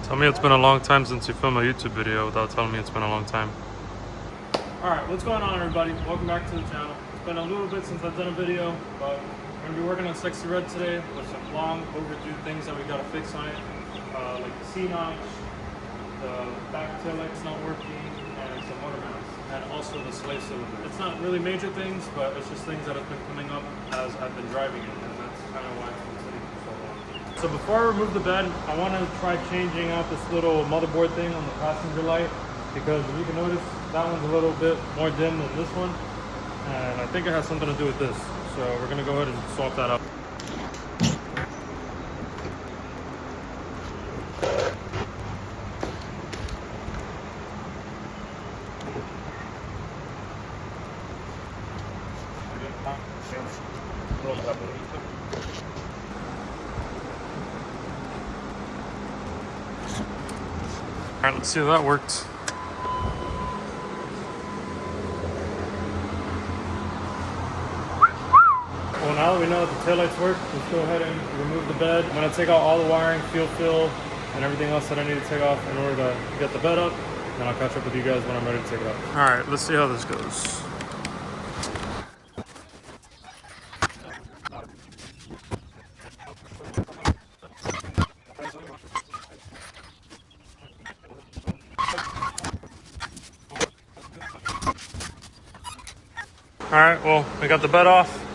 Tell me it's been a long time since you filmed a YouTube video without telling me it's been a long time. Alright, what's going on, everybody? Welcome back to the channel. It's been a little bit since I've done a video, but we're going to be working on Sexy Red today with some long overdue things that we got to fix on it. Like the C-notch, the back tail light's not working, and some motor mounts, and also the slave cylinder. It's not really major things, but it's just things that have been coming up as I've been driving it, and that's kind of why it's been sitting for so long. So before I remove the bed, I want to try changing out this little motherboard thing on the passenger light, because if you can notice, that one's a little bit more dim than this one, and I think it has something to do with this. So we're going to go ahead and swap that out. Alright, let's see how that worked. Well, now that we know that the taillights work, let's go ahead and remove the bed. I'm going to take out all the wiring, fuel fill, and everything else that I need to take off in order to get the bed up. And I'll catch up with you guys when I'm ready to take it off. Alright, let's see how this goes. Alright, well, we got the bed off.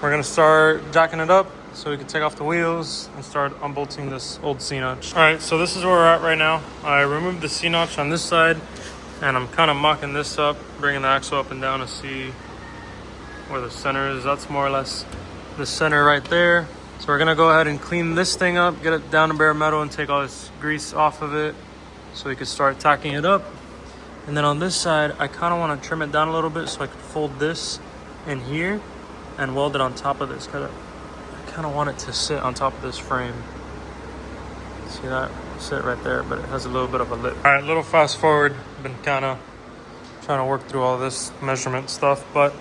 We're gonna start jacking it up so we can take off the wheels and start unbolting this old C-notch. Alright, so this is where we're at right now. I removed the C-notch on this side and I'm kind of mocking this up, bringing the axle up and down to see where the center is. That's more or less the center right there. So we're gonna go ahead and clean this thing up, get it down to bare metal and take all this grease off of it so we can start tacking it up. And then on this side, I kind of want to trim it down a little bit so I can fold this in here and weld it on top of this. I kind of want it to sit on top of this frame. See that? Sit right there, but it has a little bit of a lip. All right, little fast forward. Been kind of trying to work through all this measurement stuff, but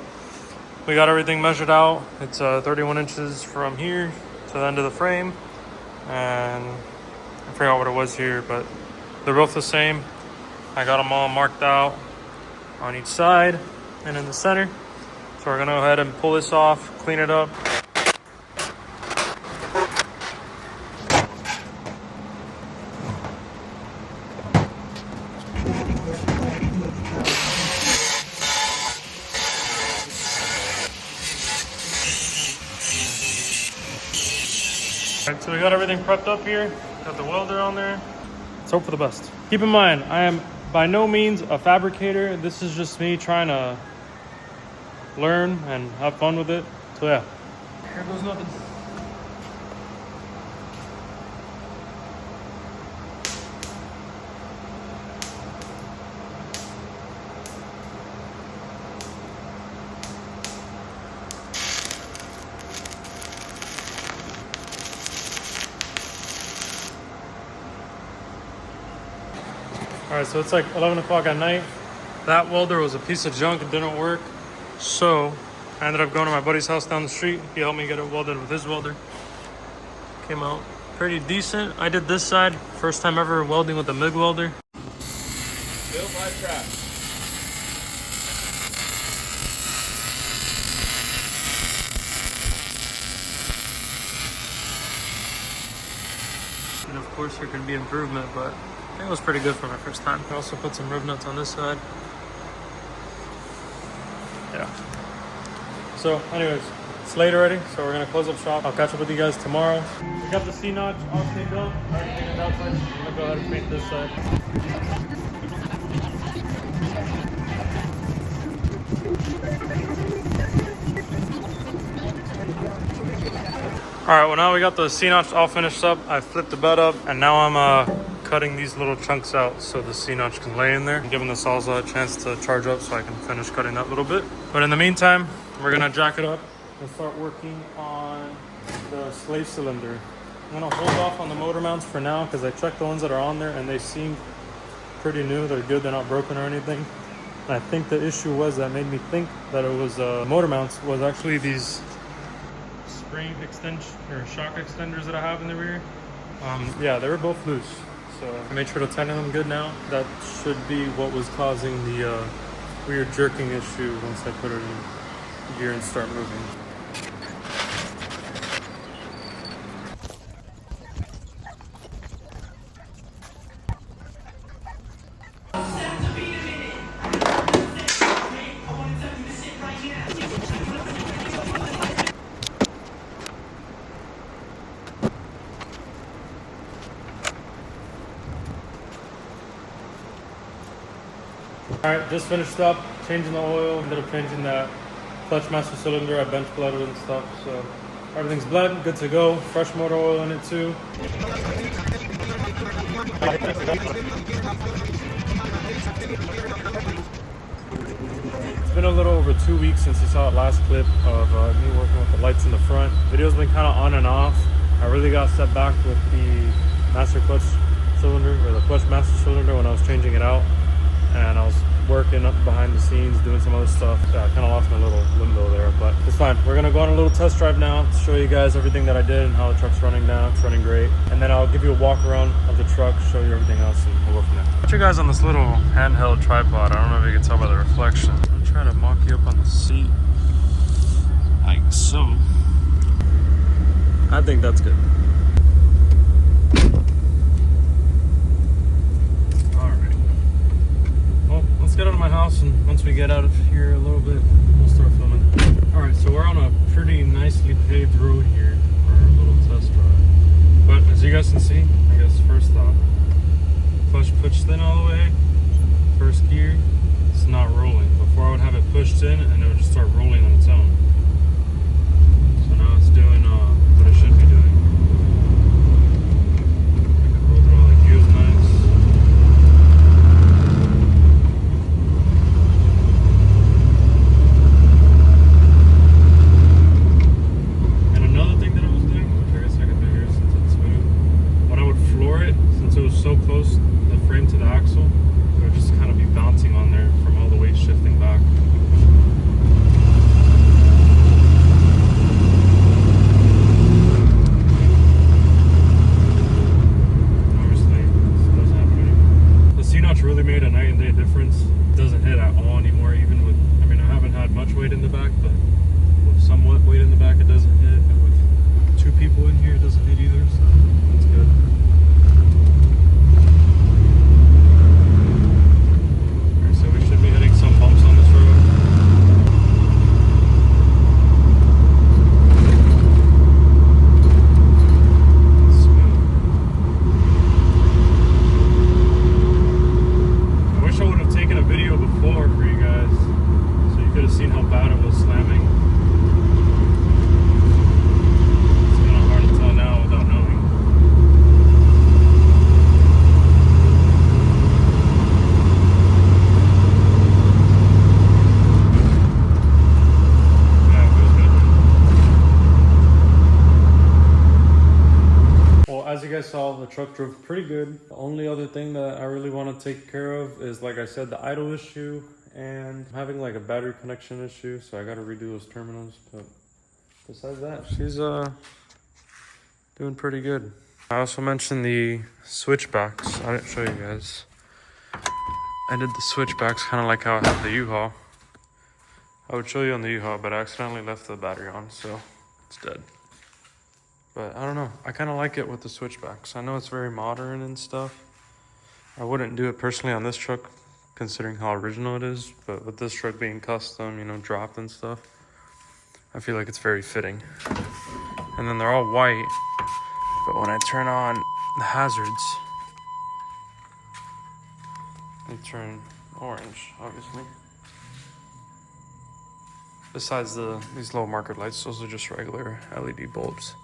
we got everything measured out. It's 31 inches from here to the end of the frame. And I forgot what it was here, but they're both the same. I got them all marked out on each side and in the center. So we're gonna go ahead and pull this off, clean it up. All right, so we got everything prepped up here. Got the welder on there. Let's hope for the best. Keep in mind, I am by no means a fabricator. This is just me trying to learn and have fun with it. So yeah, here goes nothing. All right, so it's like 11 o'clock at night. That welder was a piece of junk. It didn't work. So I ended up going to my buddy's house down the street. He helped me get it welded with his welder. Came out pretty decent. I did this side. First time ever welding with a MIG welder. Built by trap. And of course there can be improvement, but I think it was pretty good for my first time. I also put some rib nuts on this side. Yeah. So anyways, it's late already, so we're gonna close up shop. I'll catch up with you guys tomorrow. We got the C-notch all cleaned up. I already painted that side. I'm gonna go ahead and paint this side. All right, well now we got the C-notch all finished up. I flipped the bed up and now I'm cutting these little chunks out so the C-notch can lay in there. I'm giving the salsa a chance to charge up so I can finish cutting that little bit. But in the meantime, we're gonna jack it up and start working on the slave cylinder. I'm gonna hold off on the motor mounts for now because I checked the ones that are on there and they seem pretty new. They're good, they're not broken or anything. And I think the issue was that made me think that it was motor mounts was actually these spring extension or shock extenders that I have in the rear. Yeah, they were both loose. So I made sure to tighten them good now. That should be what was causing the weird jerking issue once I put it in gear and start moving. Alright, just finished up changing the oil. Ended up changing that clutch master cylinder. I bench blended and stuff. So everything's bled, good to go. Fresh motor oil in it too. It's been a little over 2 weeks since you saw the last clip of me working with the lights in the front. Video's been kind of on and off. I really got set back with the master clutch cylinder, or the clutch master cylinder, when I was changing it out. And I was working up behind the scenes, doing some other stuff. Yeah, I kind of lost my little limbo there, but it's fine. We're gonna go on a little test drive now to show you guys everything that I did and how the truck's running now. It's running great. And then I'll give you a walk around of the truck, show you everything else, and we'll go from there. Put you guys on this little handheld tripod. I don't know if you can tell by the reflection. I'm trying to mock you up on the seat, like so. I think that's good. Let's get out of my house, and once we get out of here a little bit, we'll start filming. Alright, so we're on a pretty nicely paved road here for our little test drive. But as you guys can see, I guess first thought, clutch pushed in all the way, first gear, it's not rolling. Before I would have it pushed in and it would just start rolling on its own. So now it's doing what it should be doing. I can roll through all the gears nice. Since it was so close, the frame to the axle, it would just kind of be bouncing on there from all the weight shifting back. Obviously, it doesn't happen anymore. The C-notch really made a night and day difference. It doesn't hit at all anymore, even with, I mean, I haven't had much weight in the back, but with somewhat weight in the back, it doesn't hit. And with 2 people in here, it doesn't hit either, so that's good. As you guys saw, the truck drove pretty good. The only other thing that I really want to take care of is, like I said, the idle issue and having like a battery connection issue. So I got to redo those terminals. But besides that, she's doing pretty good. I also mentioned the switchbacks. I didn't show you guys. I did the switchbacks kind of like how I had the U-Haul. I would show you on the U-Haul, but I accidentally left the battery on, so it's dead. But I don't know, I kind of like it with the switchbacks. I know it's very modern and stuff. I wouldn't do it personally on this truck, considering how original it is. But with this truck being custom, you know, dropped and stuff, I feel like it's very fitting. And then they're all white, but when I turn on the hazards, they turn orange, obviously. Besides these low market lights, those are just regular LED bulbs.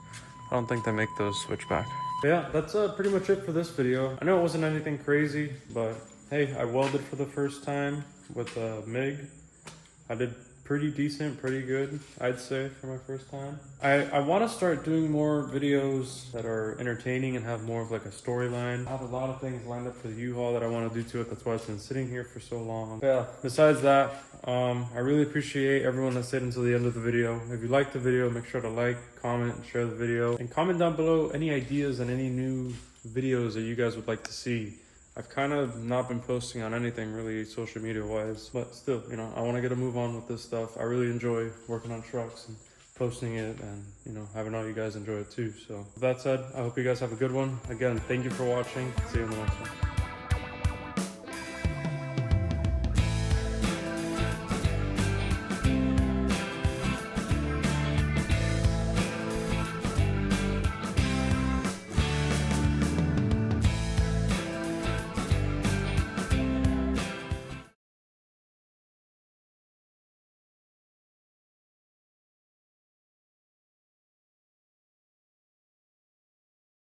I don't think they make those switchback. Yeah, that's pretty much it for this video. I know it wasn't anything crazy, but hey, I welded for the first time with a MIG. I did pretty decent, pretty good, I'd say, for my first time. I want to start doing more videos that are entertaining and have more of like a storyline. I have a lot of things lined up for the U-Haul that I want to do to it. That's why it's been sitting here for so long. Yeah, besides that, I really appreciate everyone that stayed until the end of the video. If you liked the video, make sure to like, comment, and share the video. And comment down below any ideas and any new videos that you guys would like to see. I've kind of not been posting on anything really social media wise, but still, you know, I want to get a move on with this stuff. I really enjoy working on trucks and posting it, and you know, having all you guys enjoy it too. So with that said, I hope you guys have a good one. Again, thank you for watching. See you in the next one.